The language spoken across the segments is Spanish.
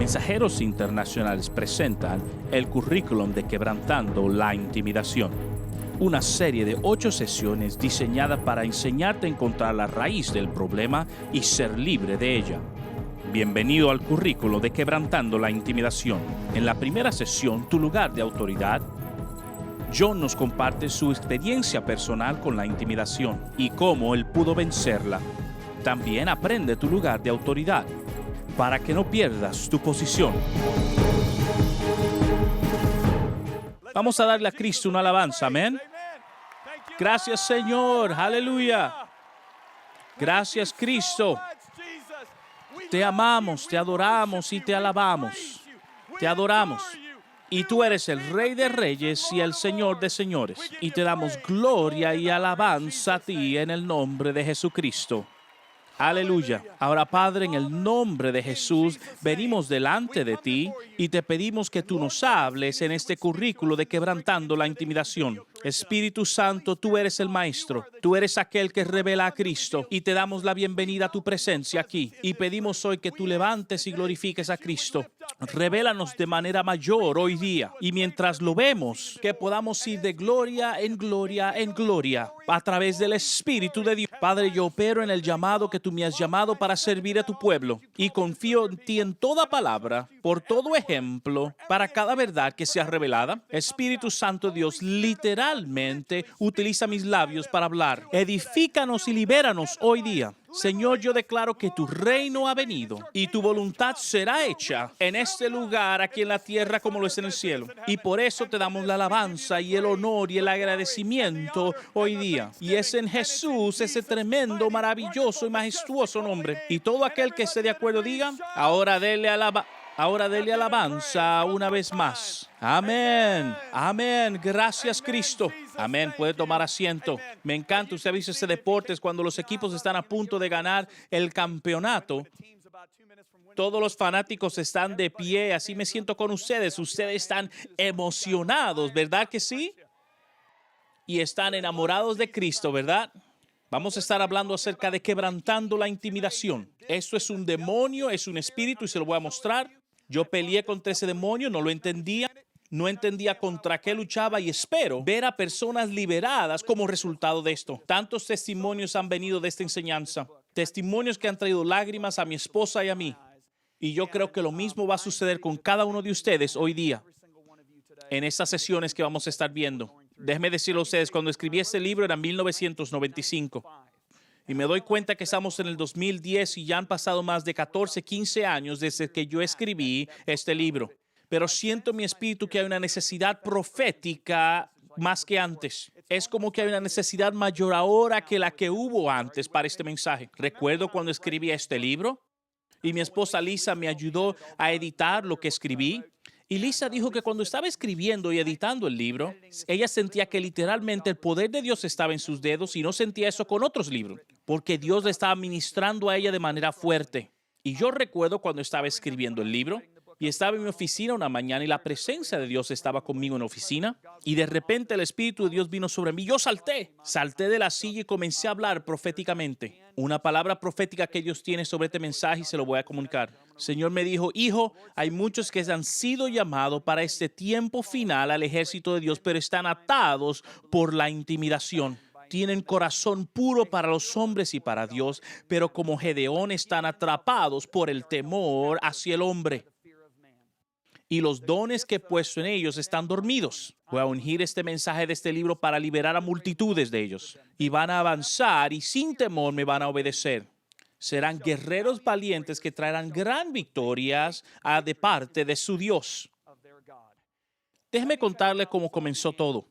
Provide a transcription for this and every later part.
Mensajeros Internacionales presentan el currículum de Quebrantando la Intimidación, una serie de 8 sesiones diseñada para enseñarte a encontrar la raíz del problema y ser libre de ella. Bienvenido al currículo de Quebrantando la Intimidación. En la primera sesión, Tu lugar de autoridad, John nos comparte su experiencia personal con la intimidación y cómo él pudo vencerla. También aprende tu lugar de autoridad para que no pierdas tu posición. Vamos a darle a Cristo una alabanza, amén. Gracias, Señor, aleluya. Gracias, Cristo. Te amamos, te adoramos y te alabamos. Te adoramos. Y tú eres el Rey de Reyes y el Señor de Señores. Y te damos gloria y alabanza a ti en el nombre de Jesucristo. Aleluya. Ahora, Padre, en el nombre de Jesús, venimos delante de ti y te pedimos que tú nos hables en este currículo de Quebrantando la Intimidación. Espíritu Santo, tú eres el Maestro, tú eres aquel que revela a Cristo y te damos la bienvenida a tu presencia aquí. Y pedimos hoy que tú levantes y glorifiques a Cristo. Revélanos de manera mayor hoy día y mientras lo vemos, que podamos ir de gloria en gloria en gloria a través del Espíritu de Dios. Padre, yo opero en el llamado que tú me has llamado para servir a tu pueblo y confío en ti en toda palabra, por todo ejemplo, para cada verdad que sea revelada. Espíritu Santo Dios, literalmente utiliza mis labios para hablar. Edifícanos y libéranos hoy día. Señor, yo declaro que tu reino ha venido y tu voluntad será hecha en este lugar, aquí en la tierra, como lo es en el cielo. Y por eso te damos la alabanza y el honor y el agradecimiento hoy día. Y es en Jesús, ese tremendo, maravilloso y majestuoso nombre. Y todo aquel que esté de acuerdo diga, ahora dele alabanza una vez más. Amén. Amén. Gracias, Cristo. Amén. Puede tomar asiento. Me encanta. Usted ha visto ese deporte cuando los equipos están a punto de ganar el campeonato. Todos los fanáticos están de pie. Así me siento con ustedes. Ustedes están emocionados, ¿verdad que sí? Y están enamorados de Cristo, ¿verdad? Vamos a estar hablando acerca de quebrantando la intimidación. Esto es un demonio, es un espíritu y se lo voy a mostrar. Yo peleé contra ese demonio, no lo entendía. No entendía contra qué luchaba y espero ver a personas liberadas como resultado de esto. Tantos testimonios han venido de esta enseñanza. Testimonios que han traído lágrimas a mi esposa y a mí. Y yo creo que lo mismo va a suceder con cada uno de ustedes hoy día en estas sesiones que vamos a estar viendo. Déjenme decirlo a ustedes, cuando escribí este libro era 1995. Y me doy cuenta que estamos en el 2010 y ya han pasado más de 14, 15 años desde que yo escribí este libro. Pero siento en mi espíritu que hay una necesidad profética más que antes. Es como que hay una necesidad mayor ahora que la que hubo antes para este mensaje. Recuerdo cuando escribí este libro y mi esposa Lisa me ayudó a editar lo que escribí. Y Lisa dijo que cuando estaba escribiendo y editando el libro, ella sentía que literalmente el poder de Dios estaba en sus dedos y no sentía eso con otros libros, porque Dios le estaba ministrando a ella de manera fuerte. Y yo recuerdo cuando estaba escribiendo el libro y estaba en mi oficina una mañana y la presencia de Dios estaba conmigo en la oficina y de repente el Espíritu de Dios vino sobre mí. Yo salté de la silla y comencé a hablar proféticamente. Una palabra profética que Dios tiene sobre este mensaje y se lo voy a comunicar. El Señor me dijo, hijo, hay muchos que han sido llamados para este tiempo final al ejército de Dios, pero están atados por la intimidación. Tienen corazón puro para los hombres y para Dios, pero como Gedeón están atrapados por el temor hacia el hombre. Y los dones que he puesto en ellos están dormidos. Voy a ungir este mensaje de este libro para liberar a multitudes de ellos. Y van a avanzar y sin temor me van a obedecer. Serán guerreros valientes que traerán gran victorias de parte de su Dios. Déjeme contarle cómo comenzó todo.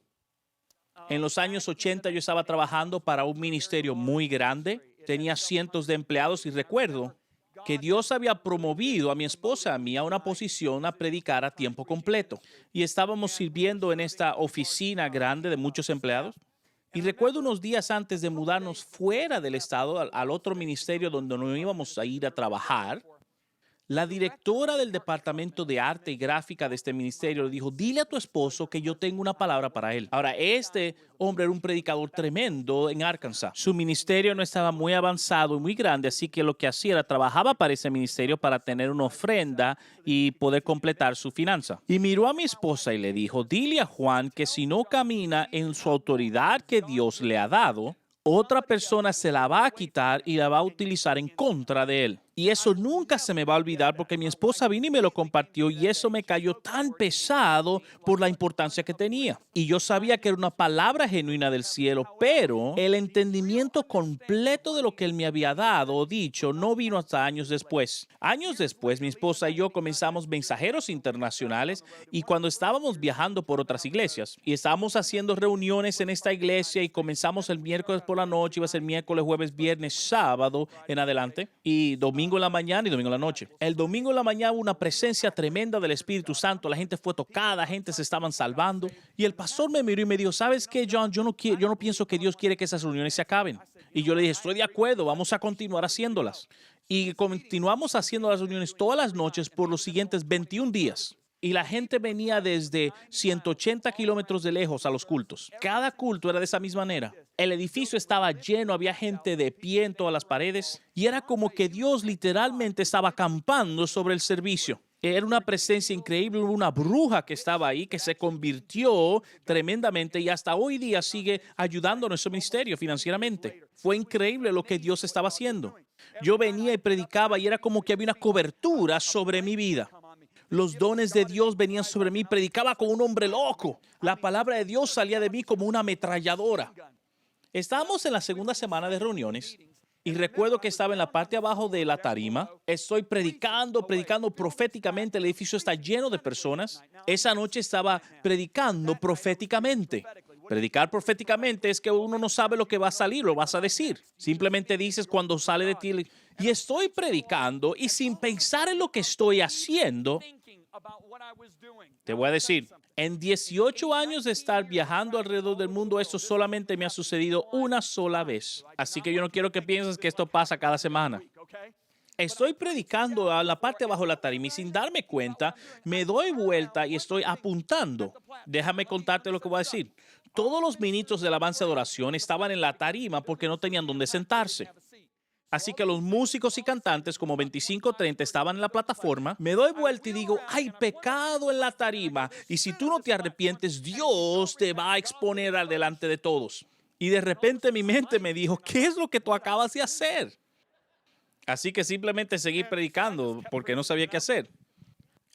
En los años 80 yo estaba trabajando para un ministerio muy grande. Tenía cientos de empleados y recuerdo que Dios había promovido a mi esposa y a mí a una posición a predicar a tiempo completo. Y estábamos sirviendo en esta oficina grande de muchos empleados. Y recuerdo unos días antes de mudarnos fuera del estado al otro ministerio donde nos íbamos a ir a trabajar, La directora del departamento de arte y gráfica de este ministerio le dijo, dile a tu esposo que yo tengo una palabra para él. Ahora, este hombre era un predicador tremendo en Arkansas. Su ministerio no estaba muy avanzado y muy grande, así que lo que hacía era trabajaba para ese ministerio para tener una ofrenda y poder completar su finanza. Y miró a mi esposa y le dijo, dile a Juan que si no camina en su autoridad que Dios le ha dado, otra persona se la va a quitar y la va a utilizar en contra de él. Y eso nunca se me va a olvidar porque mi esposa vino y me lo compartió y eso me cayó tan pesado por la importancia que tenía. Y yo sabía que era una palabra genuina del cielo, pero el entendimiento completo de lo que él me había dado o dicho no vino hasta años después. Años después, mi esposa y yo comenzamos mensajeros internacionales y cuando estábamos viajando por otras iglesias y estábamos haciendo reuniones en esta iglesia y comenzamos el miércoles por la noche, iba a ser miércoles, jueves, viernes, sábado en adelante y domingo en la mañana y domingo en la noche. El domingo en la mañana hubo una presencia tremenda del Espíritu Santo. La gente fue tocada, gente se estaban salvando. Y el pastor me miró y me dijo, ¿sabes qué, John? Yo no pienso que Dios quiere que esas reuniones se acaben. Y yo le dije, estoy de acuerdo, vamos a continuar haciéndolas. Y continuamos haciendo las reuniones todas las noches por los siguientes 21 días. Y la gente venía desde 180 kilómetros de lejos a los cultos. Cada culto era de esa misma manera. El edificio estaba lleno, había gente de pie en todas las paredes. Y era como que Dios literalmente estaba acampando sobre el servicio. Era una presencia increíble, una bruja que estaba ahí, que se convirtió tremendamente y hasta hoy día sigue ayudando a nuestro ministerio financieramente. Fue increíble lo que Dios estaba haciendo. Yo venía y predicaba y era como que había una cobertura sobre mi vida. Los dones de Dios venían sobre mí, predicaba como un hombre loco. La palabra de Dios salía de mí como una ametralladora. Estábamos en la segunda semana de reuniones y recuerdo que estaba en la parte de abajo de la tarima. Estoy predicando proféticamente. El edificio está lleno de personas. Esa noche estaba predicando proféticamente. Predicar proféticamente es que uno no sabe lo que va a salir, lo vas a decir. Simplemente dices cuando sale de ti. Y estoy predicando y sin pensar en lo que estoy haciendo, te voy a decir, en 18 años de estar viajando alrededor del mundo, esto solamente me ha sucedido una sola vez. Así que yo no quiero que pienses que esto pasa cada semana. Estoy predicando a la parte de abajo de la tarima y sin darme cuenta, me doy vuelta y estoy apuntando. Déjame contarte lo que voy a decir. Todos los ministros de alabanza de adoración estaban en la tarima porque no tenían dónde sentarse. Así que los músicos y cantantes, como 25 o 30, estaban en la plataforma. Me doy vuelta y digo, hay pecado en la tarima. Y si tú no te arrepientes, Dios te va a exponer al delante de todos. Y de repente mi mente me dijo, ¿qué es lo que tú acabas de hacer? Así que simplemente seguí predicando porque no sabía qué hacer.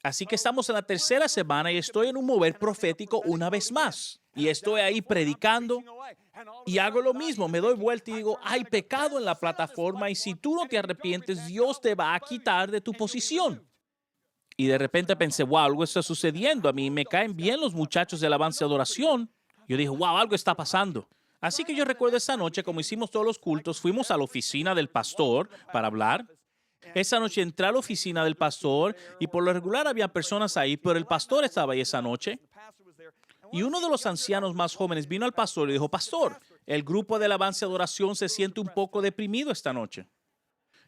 Así que estamos en la tercera semana y estoy en un mover profético una vez más. Y estoy ahí predicando y hago lo mismo. Me doy vuelta y digo, hay pecado en la plataforma y si tú no te arrepientes, Dios te va a quitar de tu posición. Y de repente pensé, wow, algo está sucediendo. A mí me caen bien los muchachos de alabanza y adoración. Yo dije, wow, algo está pasando. Así que yo recuerdo esa noche, como hicimos todos los cultos, fuimos a la oficina del pastor para hablar. Esa noche entré a la oficina del pastor y por lo regular había personas ahí, pero el pastor estaba ahí esa noche. Y uno de los ancianos más jóvenes vino al pastor y dijo, pastor, el grupo de alabanza y adoración se siente un poco deprimido esta noche.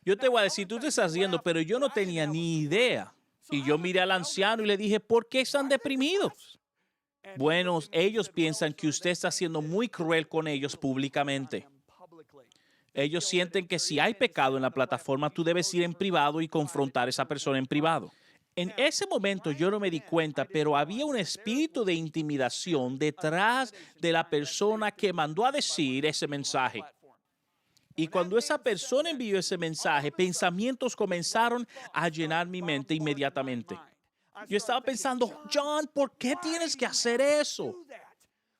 Yo te voy a decir, tú te estás riendo, pero yo no tenía ni idea. Y yo miré al anciano y le dije, ¿por qué están deprimidos? Bueno, ellos piensan que usted está siendo muy cruel con ellos públicamente. Ellos sienten que si hay pecado en la plataforma, tú debes ir en privado y confrontar a esa persona en privado. En ese momento yo no me di cuenta, pero había un espíritu de intimidación detrás de la persona que mandó a decir ese mensaje. Y cuando esa persona envió ese mensaje, pensamientos comenzaron a llenar mi mente inmediatamente. Yo estaba pensando, John, ¿por qué tienes que hacer eso?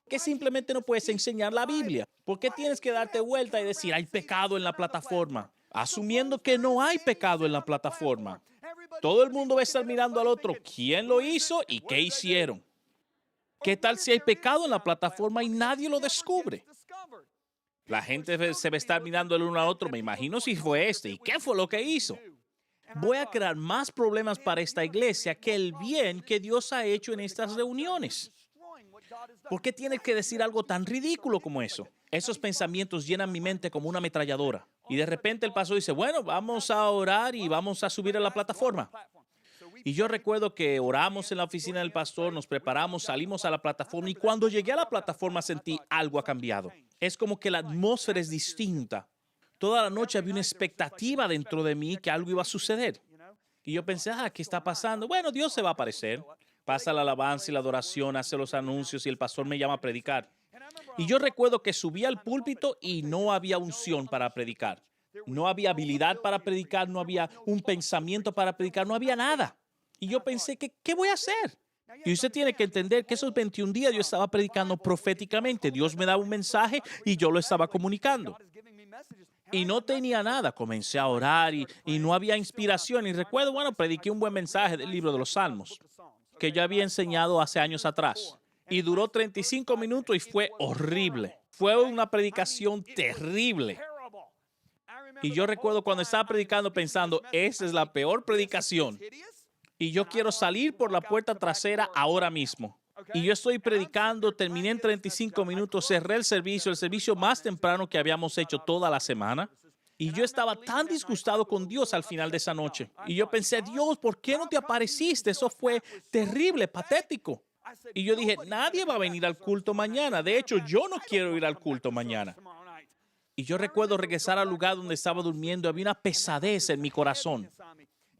¿Que simplemente no puedes enseñar la Biblia? ¿Por qué tienes que darte vuelta y decir, hay pecado en la plataforma? Asumiendo que no hay pecado en la plataforma. Todo el mundo va a estar mirando al otro, ¿quién lo hizo y qué hicieron? ¿Qué tal si hay pecado en la plataforma y nadie lo descubre? La gente se va a estar mirando el uno al otro, me imagino si fue este, ¿y qué fue lo que hizo? Voy a crear más problemas para esta iglesia que el bien que Dios ha hecho en estas reuniones. ¿Por qué tienes que decir algo tan ridículo como eso? Esos pensamientos llenan mi mente como una ametralladora. Y de repente el pastor dice, bueno, vamos a orar y vamos a subir a la plataforma. Y yo recuerdo que oramos en la oficina del pastor, nos preparamos, salimos a la plataforma y cuando llegué a la plataforma sentí algo ha cambiado. Es como que la atmósfera es distinta. Toda la noche había una expectativa dentro de mí que algo iba a suceder. Y yo pensé, ¿qué está pasando? Bueno, Dios se va a aparecer. Pasa la alabanza y la adoración, hace los anuncios y el pastor me llama a predicar. Y yo recuerdo que subí al púlpito y no había unción para predicar. No había habilidad para predicar, no había un pensamiento para predicar, no había nada. Y yo pensé, ¿qué voy a hacer? Y usted tiene que entender que esos 21 días yo estaba predicando proféticamente. Dios me daba un mensaje y yo lo estaba comunicando. Y no tenía nada. Comencé a orar y no había inspiración. Y recuerdo, prediqué un buen mensaje del libro de los Salmos que yo había enseñado hace años atrás. Y duró 35 minutos y fue horrible. Fue una predicación terrible. Y yo recuerdo cuando estaba predicando pensando, esa es la peor predicación. Y yo quiero salir por la puerta trasera ahora mismo. Y yo estoy predicando, terminé en 35 minutos, cerré el servicio más temprano que habíamos hecho toda la semana. Y yo estaba tan disgustado con Dios al final de esa noche. Y yo pensé, Dios, ¿por qué no te apareciste? Eso fue terrible, patético. Y yo dije, nadie va a venir al culto mañana. De hecho, yo no quiero ir al culto mañana. Y yo recuerdo regresar al lugar donde estaba durmiendo. Había una pesadez en mi corazón.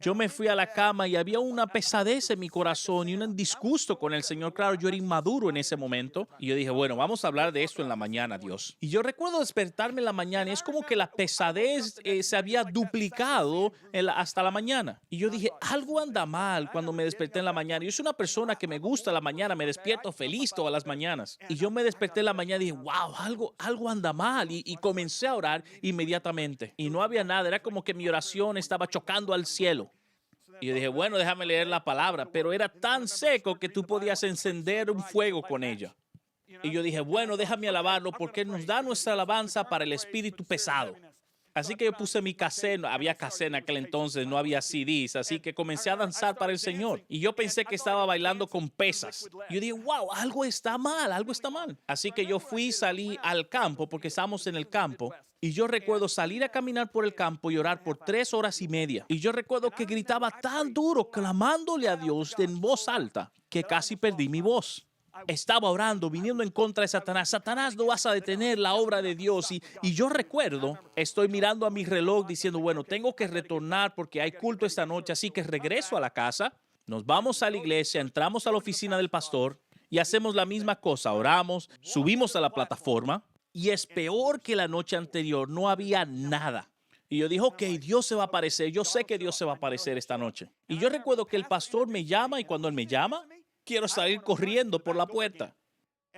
Yo me fui a la cama y había una pesadez en mi corazón y un disgusto con el Señor. Claro, yo era inmaduro en ese momento. Y yo dije, bueno, vamos a hablar de esto en la mañana, Dios. Y yo recuerdo despertarme en la mañana y es como que la pesadez se había duplicado hasta la mañana. Y yo dije, algo anda mal cuando me desperté en la mañana. Yo soy una persona que me gusta la mañana, me despierto feliz todas las mañanas. Y yo me desperté en la mañana y dije, wow, algo anda mal. Y comencé a orar inmediatamente. Y no había nada, era como que mi oración estaba chocando al cielo. Y yo dije, bueno, déjame leer la palabra, pero era tan seco que tú podías encender un fuego con ella. Y yo dije, bueno, déjame alabarlo porque Él nos da nuestra alabanza para el espíritu pesado. Así que yo puse mi cassette, había cassette en aquel entonces, no había CDs, así que comencé a danzar para el Señor. Y yo pensé que estaba bailando con pesas. Yo dije, wow, algo está mal, algo está mal. Así que yo salí al campo, porque estábamos en el campo, y yo recuerdo salir a caminar por el campo y orar por 3 horas y media. Y yo recuerdo que gritaba tan duro, clamándole a Dios en voz alta, que casi perdí mi voz. Estaba orando, viniendo en contra de Satanás. Satanás, no vas a detener la obra de Dios. Y yo recuerdo, estoy mirando a mi reloj diciendo, bueno, tengo que retornar porque hay culto esta noche, así que regreso a la casa, nos vamos a la iglesia, entramos a la oficina del pastor y hacemos la misma cosa. Oramos, subimos a la plataforma y es peor que la noche anterior, no había nada. Y yo dije, ok, Dios se va a aparecer, yo sé que Dios se va a aparecer esta noche. Y yo recuerdo que el pastor me llama y cuando él me llama, quiero salir corriendo por la puerta.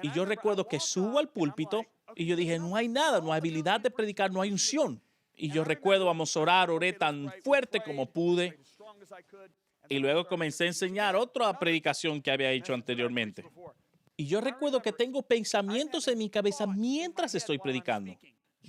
Y yo recuerdo que subo al púlpito y yo dije, no hay nada, no hay habilidad de predicar, no hay unción. Y yo recuerdo, vamos a orar, oré tan fuerte como pude. Y luego comencé a enseñar otra predicación que había hecho anteriormente. Y yo recuerdo que tengo pensamientos en mi cabeza mientras estoy predicando.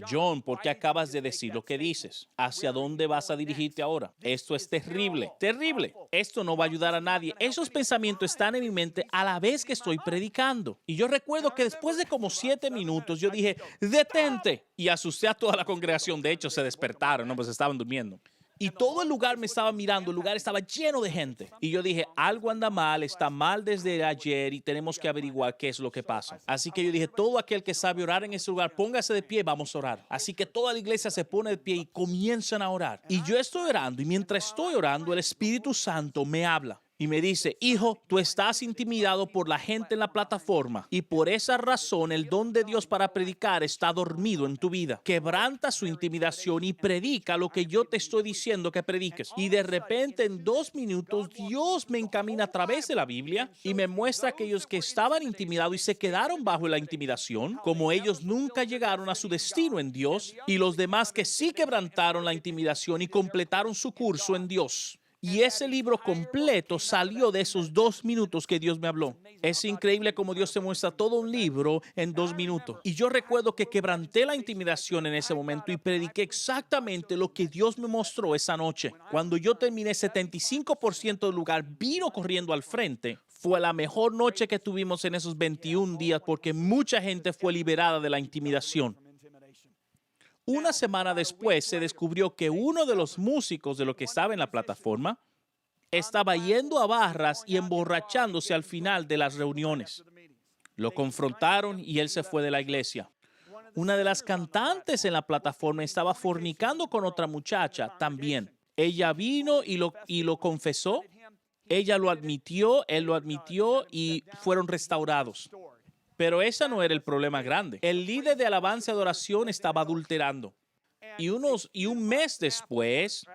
John, ¿por qué acabas de decir lo que dices? ¿Hacia dónde vas a dirigirte ahora? Esto es terrible, terrible. Esto no va a ayudar a nadie. Esos pensamientos están en mi mente a la vez que estoy predicando. Y yo recuerdo que después de como 7 minutos, yo dije, detente. Y asusté a toda la congregación. De hecho, se despertaron, ¿no? Pues estaban durmiendo. Y todo el lugar me estaba mirando, el lugar estaba lleno de gente. Y yo dije, algo anda mal, está mal desde ayer y tenemos que averiguar qué es lo que pasa. Así que yo dije, todo aquel que sabe orar en ese lugar, póngase de pie, vamos a orar. Así que toda la iglesia se pone de pie y comienzan a orar. Y yo estoy orando y mientras estoy orando, el Espíritu Santo me habla. Y me dice, hijo, tú estás intimidado por la gente en la plataforma y por esa razón el don de Dios para predicar está dormido en tu vida. Quebranta su intimidación y predica lo que yo te estoy diciendo que prediques. Y de repente en 2 minutos Dios me encamina a través de la Biblia y me muestra a aquellos que estaban intimidados y se quedaron bajo la intimidación, como ellos nunca llegaron a su destino en Dios, y los demás que sí quebrantaron la intimidación y completaron su curso en Dios. Y ese libro completo salió de esos 2 minutos que Dios me habló. Es increíble cómo Dios te muestra todo un libro en 2 minutos. Y yo recuerdo que quebranté la intimidación en ese momento y prediqué exactamente lo que Dios me mostró esa noche. Cuando yo terminé, 75% del lugar vino corriendo al frente. Fue la mejor noche que tuvimos en esos 21 días porque mucha gente fue liberada de la intimidación. Una semana después se descubrió que uno de los músicos de lo que estaba en la plataforma estaba yendo a barras y emborrachándose al final de las reuniones. Lo confrontaron y él se fue de la iglesia. Una de las cantantes en la plataforma estaba fornicando con otra muchacha también. Ella vino y lo confesó. Ella lo admitió, él lo admitió y fueron restaurados. Pero ese no era el problema grande. El líder de alabanza y adoración estaba adulterando. Y un mes después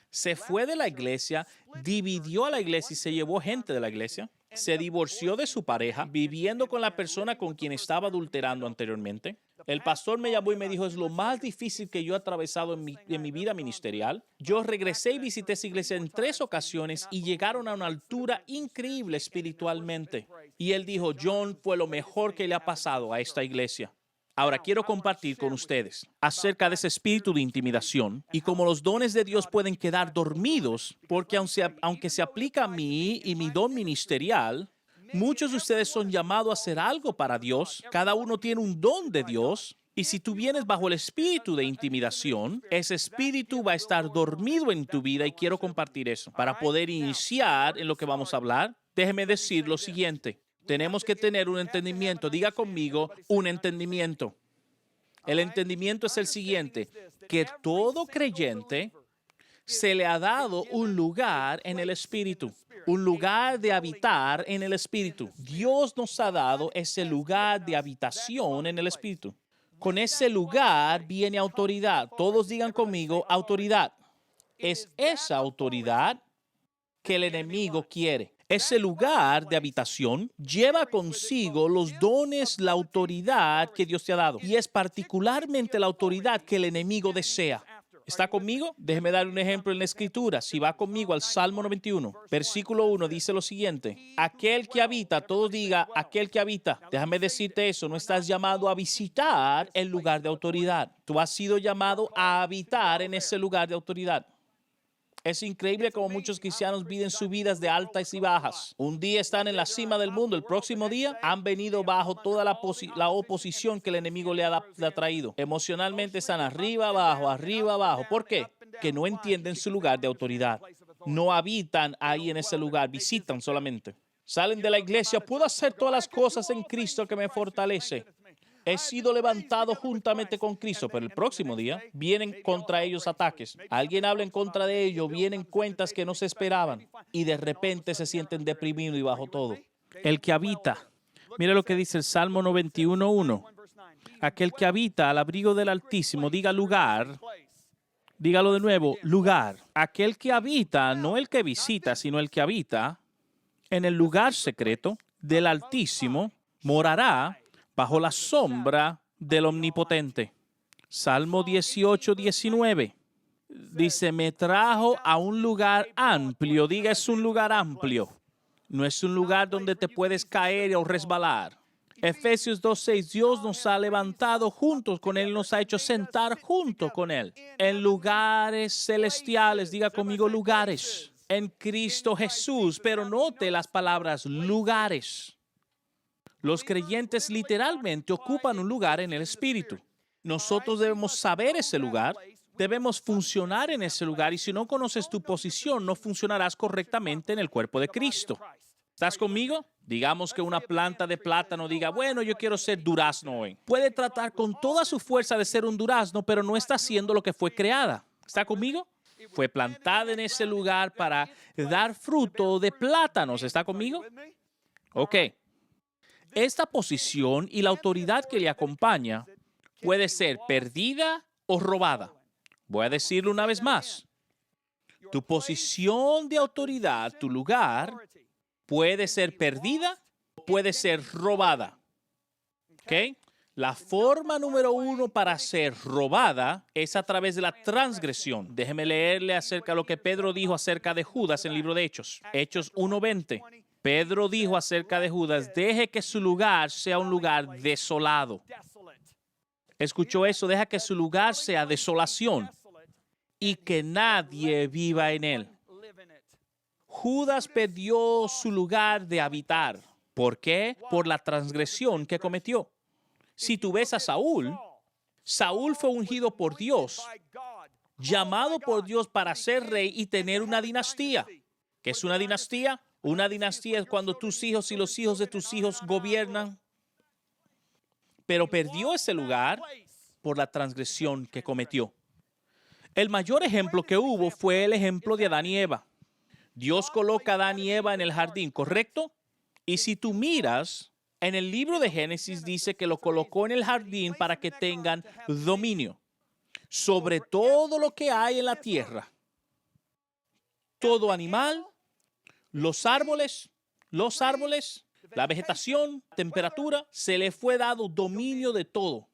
se fue de la iglesia, dividió a la iglesia y se llevó gente de la iglesia. Se divorció de su pareja, viviendo con la persona con quien estaba adulterando anteriormente. El pastor me llamó y me dijo, es lo más difícil que yo he atravesado en mi vida ministerial. Yo regresé y visité esa iglesia en 3 ocasiones y llegaron a una altura increíble espiritualmente. Y él dijo, John, fue lo mejor que le ha pasado a esta iglesia. Ahora quiero compartir con ustedes acerca de ese espíritu de intimidación y cómo los dones de Dios pueden quedar dormidos, porque aunque se aplica a mí y mi don ministerial, muchos de ustedes son llamados a hacer algo para Dios. Cada uno tiene un don de Dios. Y si tú vienes bajo el espíritu de intimidación, ese espíritu va a estar dormido en tu vida y quiero compartir eso. Para poder iniciar en lo que vamos a hablar, déjeme decir lo siguiente. Tenemos que tener un entendimiento. Diga conmigo, un entendimiento. El entendimiento es el siguiente, que todo creyente se le ha dado un lugar en el Espíritu, un lugar de habitar en el Espíritu. Dios nos ha dado ese lugar de habitación en el Espíritu. Con ese lugar viene autoridad. Todos digan conmigo, autoridad. Es esa autoridad que el enemigo quiere. Ese lugar de habitación lleva consigo los dones, la autoridad que Dios te ha dado. Y es particularmente la autoridad que el enemigo desea. ¿Está conmigo? Déjeme dar un ejemplo en la Escritura. Si va conmigo al Salmo 91, versículo 1, dice lo siguiente. Aquel que habita, todos diga, aquel que habita. Déjame decirte eso, no estás llamado a visitar el lugar de autoridad. Tú has sido llamado a habitar en ese lugar de autoridad. Es increíble cómo muchos cristianos viven sus vidas de altas y bajas. Un día están en la cima del mundo, el próximo día han venido bajo toda la oposición que el enemigo le ha traído. Emocionalmente están arriba, abajo. ¿Por qué? Que no entienden su lugar de autoridad. No habitan ahí en ese lugar, visitan solamente. Salen de la iglesia, puedo hacer todas las cosas en Cristo que me fortalece. He sido levantado juntamente con Cristo, pero el próximo día vienen contra ellos ataques. Alguien habla en contra de ellos, vienen cuentas que no se esperaban y de repente se sienten deprimidos y bajo todo. El que habita, mira lo que dice el Salmo 91:1. Aquel que habita al abrigo del Altísimo, diga lugar. Dígalo de nuevo, lugar. Aquel que habita, no el que visita, sino el que habita en el lugar secreto del Altísimo, morará bajo la sombra del Omnipotente. Salmo 18:19. Dice, me trajo a un lugar amplio. Diga, es un lugar amplio. No es un lugar donde te puedes caer o resbalar. Efesios 2:6. Dios nos ha levantado juntos con Él, nos ha hecho sentar junto con Él en lugares celestiales. Diga conmigo, lugares. En Cristo Jesús. Pero note las palabras lugares. Los creyentes literalmente ocupan un lugar en el Espíritu. Nosotros debemos saber ese lugar, debemos funcionar en ese lugar y si no conoces tu posición, no funcionarás correctamente en el cuerpo de Cristo. ¿Estás conmigo? Digamos que una planta de plátano diga, bueno, yo quiero ser durazno hoy. Puede tratar con toda su fuerza de ser un durazno, pero no está haciendo lo que fue creada. ¿Está conmigo? Fue plantada en ese lugar para dar fruto de plátanos. ¿Está conmigo? Ok. Esta posición y la autoridad que le acompaña puede ser perdida o robada. Voy a decirlo una vez más. Tu posición de autoridad, tu lugar, puede ser perdida o puede ser robada. ¿Ok? La forma número 1 para ser robada es a través de la transgresión. Déjeme leerle acerca de lo que Pedro dijo acerca de Judas en el libro de Hechos. Hechos 1:20. Pedro dijo acerca de Judas, deje que su lugar sea un lugar desolado. ¿Escuchó eso? Deja que su lugar sea desolación y que nadie viva en él. Judas perdió su lugar de habitar. ¿Por qué? Por la transgresión que cometió. Si tú ves a Saúl, Saúl fue ungido por Dios, llamado por Dios para ser rey y tener una dinastía. ¿Qué es una dinastía? Una dinastía es cuando tus hijos y los hijos de tus hijos gobiernan. Pero perdió ese lugar por la transgresión que cometió. El mayor ejemplo que hubo fue el ejemplo de Adán y Eva. Dios coloca a Adán y Eva en el jardín, ¿correcto? Y si tú miras, en el libro de Génesis dice que lo colocó en el jardín para que tengan dominio sobre todo lo que hay en la tierra. Todo animal, los árboles, la vegetación, temperatura, se le fue dado dominio de todo.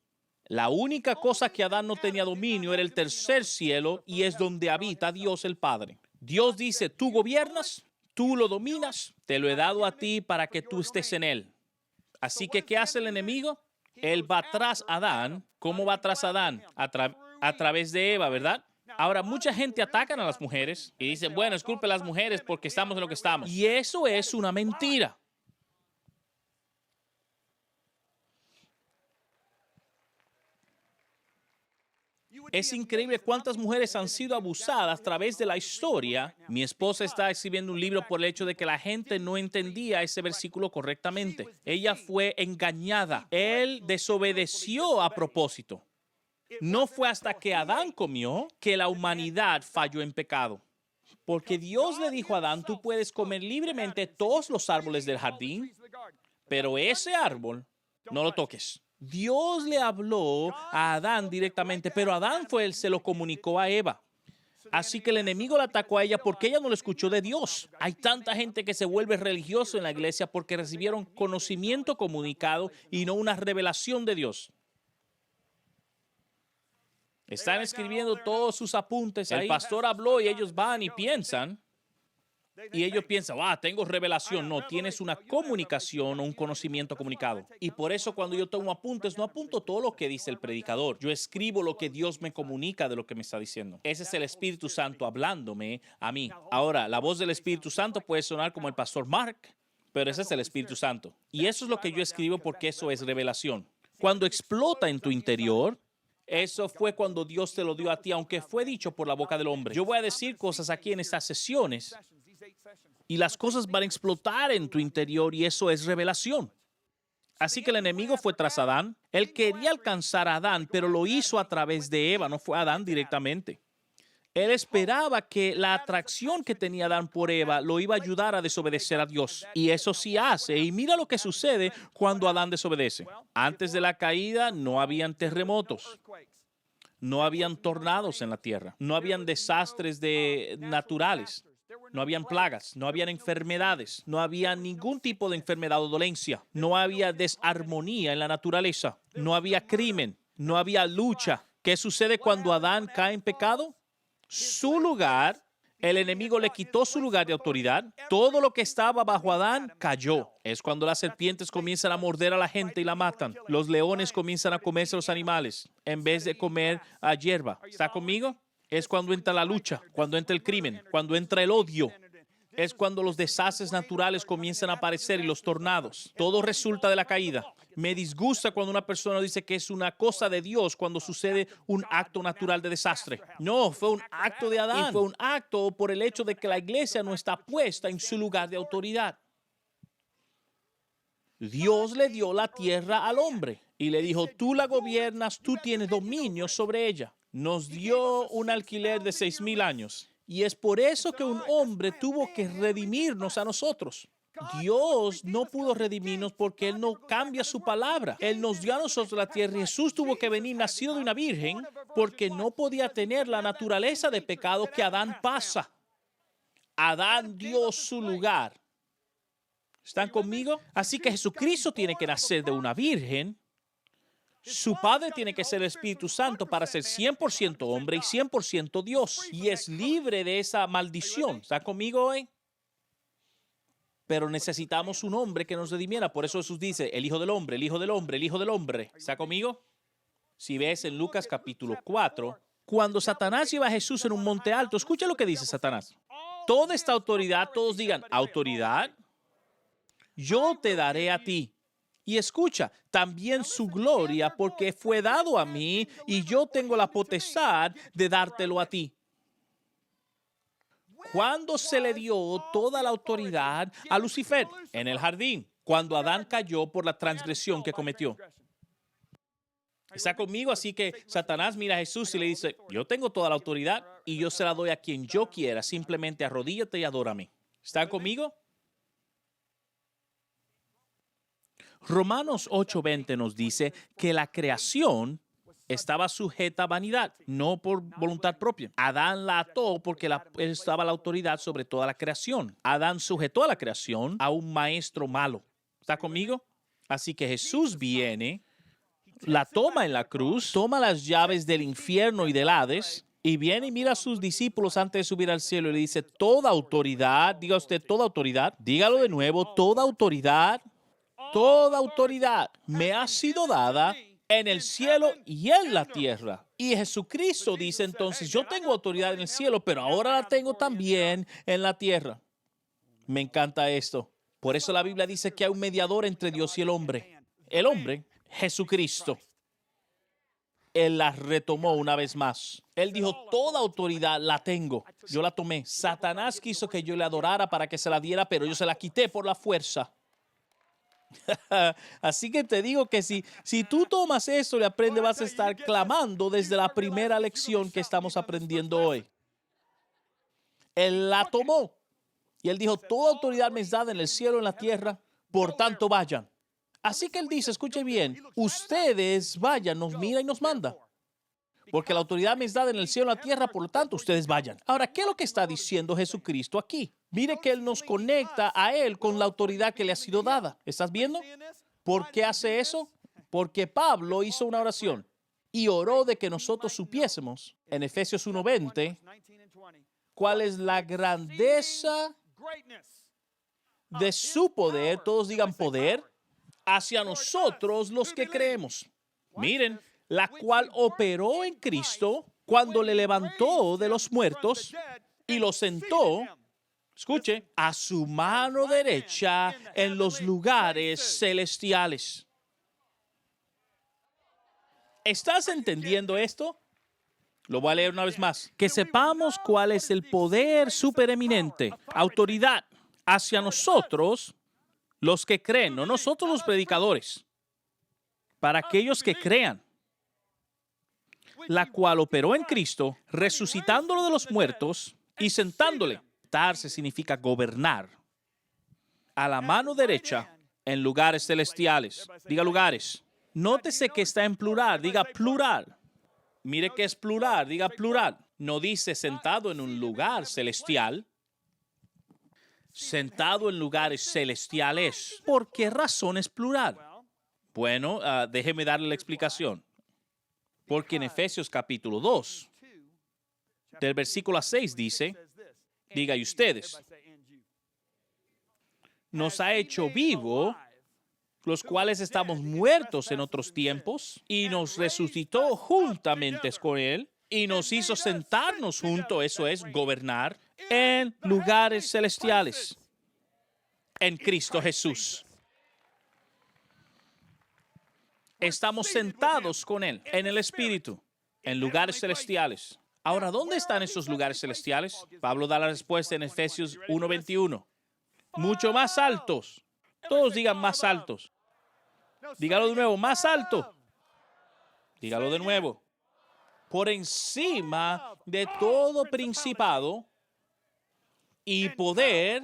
La única cosa que Adán no tenía dominio era el tercer cielo y es donde habita Dios el Padre. Dios dice, tú gobiernas, tú lo dominas, te lo he dado a ti para que tú estés en él. Así que, ¿qué hace el enemigo? Él va tras Adán. ¿Cómo va tras Adán? A través de Eva, ¿verdad? Ahora, mucha gente ataca a las mujeres y dicen, bueno, es culpa de las mujeres porque estamos en lo que estamos. Y eso es una mentira. Es increíble cuántas mujeres han sido abusadas a través de la historia. Mi esposa está escribiendo un libro por el hecho de que la gente no entendía ese versículo correctamente. Ella fue engañada. Él desobedeció a propósito. No fue hasta que Adán comió que la humanidad falló en pecado. Porque Dios le dijo a Adán, tú puedes comer libremente todos los árboles del jardín, pero ese árbol no lo toques. Dios le habló a Adán directamente, pero Adán se lo comunicó a Eva. Así que el enemigo la atacó a ella porque ella no lo escuchó de Dios. Hay tanta gente que se vuelve religioso en la iglesia porque recibieron conocimiento comunicado y no una revelación de Dios. Están escribiendo todos sus apuntes ahí. El pastor habló y ellos van y piensan. Y ellos piensan, tengo revelación. No, tienes una comunicación o un conocimiento comunicado. Y por eso cuando yo tomo apuntes, no apunto todo lo que dice el predicador. Yo escribo lo que Dios me comunica de lo que me está diciendo. Ese es el Espíritu Santo hablándome a mí. Ahora, la voz del Espíritu Santo puede sonar como el pastor Mark, pero ese es el Espíritu Santo. Y eso es lo que yo escribo porque eso es revelación. Cuando explota en tu interior, eso fue cuando Dios te lo dio a ti, aunque fue dicho por la boca del hombre. Yo voy a decir cosas aquí en estas sesiones y las cosas van a explotar en tu interior y eso es revelación. Así que el enemigo fue tras Adán. Él quería alcanzar a Adán, pero lo hizo a través de Eva, no fue a Adán directamente. Él esperaba que la atracción que tenía Adán por Eva lo iba a ayudar a desobedecer a Dios. Y eso sí hace. Y mira lo que sucede cuando Adán desobedece. Antes de la caída no habían terremotos. No habían tornados en la tierra. No habían desastres naturales. No habían plagas. No habían enfermedades. No había ningún tipo de enfermedad o dolencia. No había desarmonía en la naturaleza. No había crimen. No había lucha. ¿Qué sucede cuando Adán cae en pecado? Su lugar, el enemigo le quitó su lugar de autoridad. Todo lo que estaba bajo Adán cayó. Es cuando las serpientes comienzan a morder a la gente y la matan. Los leones comienzan a comerse a los animales en vez de comer a hierba. ¿Está conmigo? Es cuando entra la lucha, cuando entra el crimen, cuando entra el odio. Es cuando los desastres naturales comienzan a aparecer y los tornados. Todo resulta de la caída. Me disgusta cuando una persona dice que es una cosa de Dios cuando sucede un acto natural de desastre. No, fue un acto de Adán. Y fue un acto por el hecho de que la iglesia no está puesta en su lugar de autoridad. Dios le dio la tierra al hombre y le dijo, tú la gobiernas, tú tienes dominio sobre ella. Nos dio un alquiler de 6,000 años. Y es por eso que un hombre tuvo que redimirnos a nosotros. Dios no pudo redimirnos porque Él no cambia su palabra. Él nos dio a nosotros la tierra y Jesús tuvo que venir nacido de una virgen porque no podía tener la naturaleza de pecado que Adán pasa. Adán dio su lugar. ¿Están conmigo? Así que Jesucristo tiene que nacer de una virgen. Su padre tiene que ser el Espíritu Santo para ser 100% hombre y 100% Dios. Y es libre de esa maldición. ¿Está conmigo hoy? Pero necesitamos un hombre que nos redimiera. Por eso Jesús dice, el Hijo del Hombre, el Hijo del Hombre, el Hijo del Hombre. ¿Está conmigo? Si ves en Lucas capítulo 4, cuando Satanás lleva a Jesús en un monte alto, escucha lo que dice Satanás. Toda esta autoridad, todos digan, autoridad, yo te daré a ti. Y escucha, también su gloria, porque fue dado a mí y yo tengo la potestad de dártelo a ti. ¿Cuándo se le dio toda la autoridad a Lucifer? En el jardín, cuando Adán cayó por la transgresión que cometió. Está conmigo, así que Satanás mira a Jesús y le dice, yo tengo toda la autoridad y yo se la doy a quien yo quiera, simplemente arrodíllate y adórame. ¿Están conmigo? Romanos 8:20 nos dice que la creación estaba sujeta a vanidad, no por voluntad propia. Adán la ató porque él estaba la autoridad sobre toda la creación. Adán sujetó a la creación a un maestro malo. ¿Está conmigo? Así que Jesús viene, la toma en la cruz, toma las llaves del infierno y del Hades, y viene y mira a sus discípulos antes de subir al cielo y le dice, toda autoridad, diga usted toda autoridad, dígalo de nuevo, toda autoridad me ha sido dada en el cielo y en la tierra. Y Jesucristo dice entonces, yo tengo autoridad en el cielo, pero ahora la tengo también en la tierra. Me encanta esto. Por eso la Biblia dice que hay un mediador entre Dios y el hombre. El hombre, Jesucristo. Él la retomó una vez más. Él dijo, toda autoridad la tengo. Yo la tomé. Satanás quiso que yo le adorara para que se la diera, pero yo se la quité por la fuerza. Así que te digo que si tú tomas eso y aprendes, vas a estar clamando desde la primera lección que estamos aprendiendo hoy. Él la tomó. Y él dijo, toda autoridad me es dada en el cielo y en la tierra, por tanto vayan. Así que él dice, escuche bien, ustedes vayan, nos mira y nos manda. Porque la autoridad me es dada en el cielo y en la tierra, por lo tanto ustedes vayan. Ahora, ¿qué es lo que está diciendo Jesucristo aquí? Mire que Él nos conecta a Él con la autoridad que le ha sido dada. ¿Estás viendo? ¿Por qué hace eso? Porque Pablo hizo una oración y oró de que nosotros supiésemos, en Efesios 1:20, cuál es la grandeza de su poder, todos digan poder, hacia nosotros los que creemos. Miren, la cual operó en Cristo cuando le levantó de los muertos y lo sentó, escuche, a su mano derecha en los lugares celestiales. ¿Estás entendiendo esto? Lo voy a leer una vez más. Que sepamos cuál es el poder supereminente, autoridad hacia nosotros, los que creen, no nosotros los predicadores, para aquellos que crean, la cual operó en Cristo, resucitándolo de los muertos y sentándole. Sentarse significa gobernar. A la mano derecha en lugares celestiales. Diga lugares. Nótese que está en plural, diga plural. Mire que es plural, diga plural. No dice sentado en un lugar celestial. Sentado en lugares celestiales. ¿Por qué razón es plural? Bueno, déjeme darle la explicación. Porque en Efesios capítulo 2, del versículo 6 dice, diga y ustedes, nos ha hecho vivo, los cuales estamos muertos en otros tiempos, y nos resucitó juntamente con Él, y nos hizo sentarnos juntos, eso es, gobernar, en lugares celestiales, en Cristo Jesús. Estamos sentados con Él, en el Espíritu, en lugares celestiales. Ahora, ¿dónde están esos lugares celestiales? Pablo da la respuesta en Efesios 1:21. Mucho más altos. Todos digan más altos. Dígalo de nuevo, más alto. Dígalo de nuevo. Por encima de todo principado y poder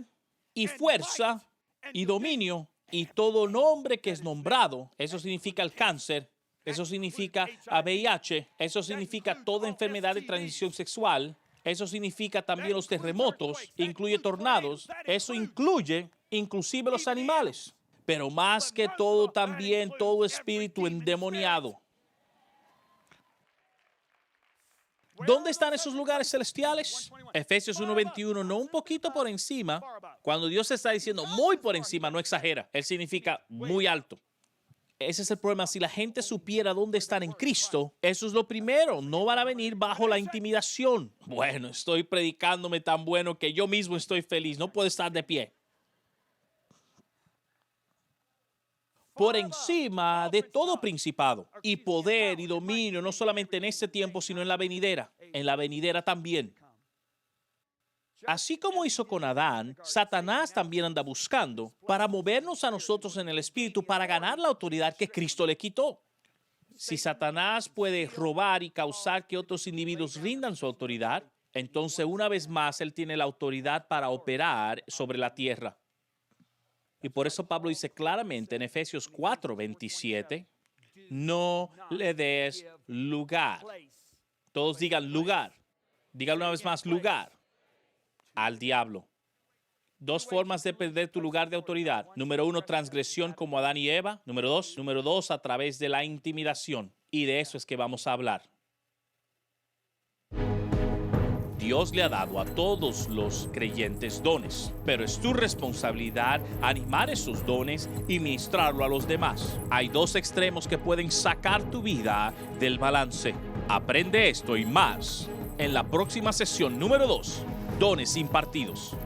y fuerza y dominio y todo nombre que es nombrado. Eso significa el cáncer. Eso significa VIH. Eso significa toda enfermedad de transmisión sexual. Eso significa también los terremotos. Incluye tornados. Eso incluye inclusive los animales. Pero más que todo también todo espíritu endemoniado. ¿Dónde están esos lugares celestiales? Efesios 1:21, no un poquito por encima. Cuando Dios está diciendo muy por encima, no exagera. Él significa muy alto. Ese es el problema. Si la gente supiera dónde están en Cristo, eso es lo primero. No van a venir bajo la intimidación. Bueno, estoy predicándome tan bueno que yo mismo estoy feliz. No puedo estar de pie. por encima de todo principado y poder y dominio, no solamente en este tiempo, sino en la venidera también. Así como hizo con Adán, Satanás también anda buscando para movernos a nosotros en el espíritu para ganar la autoridad que Cristo le quitó. Si Satanás puede robar y causar que otros individuos rindan su autoridad, entonces una vez más él tiene la autoridad para operar sobre la tierra. Y por eso Pablo dice claramente en Efesios 4:27, no le des lugar. Todos digan lugar. Digan una vez más lugar al diablo. Dos formas de perder tu lugar de autoridad. Número 1, transgresión como Adán y Eva. Número 2, a través de la intimidación. Y de eso es que vamos a hablar. Dios le ha dado a todos los creyentes dones, pero es tu responsabilidad animar esos dones y ministrarlo a los demás. Hay dos extremos que pueden sacar tu vida del balance. Aprende esto y más en la próxima sesión número 2, dones impartidos.